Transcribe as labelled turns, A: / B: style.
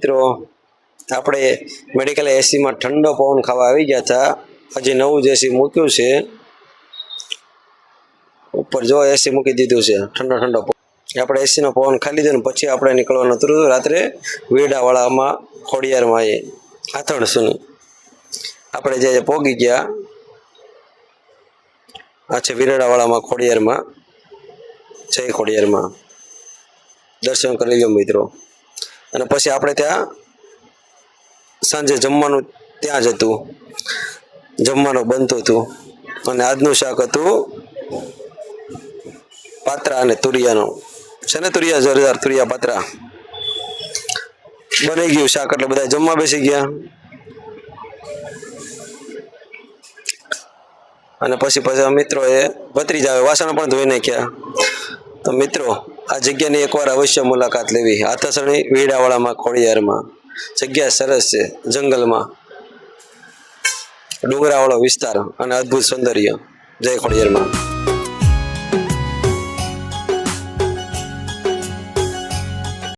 A: મિત્રો આપણે મેડિકલ એસીમાં ઠંડો પવન ખાવા આવી ગયા હતા. હજી નવું જ એસી મૂક્યું છે ઉપર, જો એસી મૂકી દીધું છે ઠંડો ઠંડો પવન. આપણે એસીનો પવન ખાઈ લીધો ને પછી આપણે નીકળવાનું હતું રાત્રે વીડાવાળામાં ખોડિયારમાં એ આથણ સુની. આપણે જે પોગી ગયા આ છે વીરડાવાળામાં ખોડિયારમાં, જય ખોડિયારમાં. દર્શન કરી લો મિત્રો. અને પછી આપણે ત્યાં સાંજે જમવાનું ત્યાં જ હતું, જમવાનું બનતું હતું. અને આજનું શાક હતું પાત્રા અને તુરિયાનું છે ને, તુરિયા જોરદાર તુરિયા પાત્રા બની ગયું શાક, એટલે બધા જમવા બેસી ગયા. અને પછી મિત્રોએ ભત્રીજા વાસણ પણ ધોઈ નાખ્યા. તો મિત્રો આ જગ્યાની એકવાર અવશ્ય મુલાકાત લેવી. હાથસણી વીડાવાળામાં ખોડિયારમાં જગ્યા સરસ છે, જંગલમાં ડુંગરાવાળો વિસ્તાર અને અદ્ભુત સૌંદર્ય. જય ખોડિયારમાં.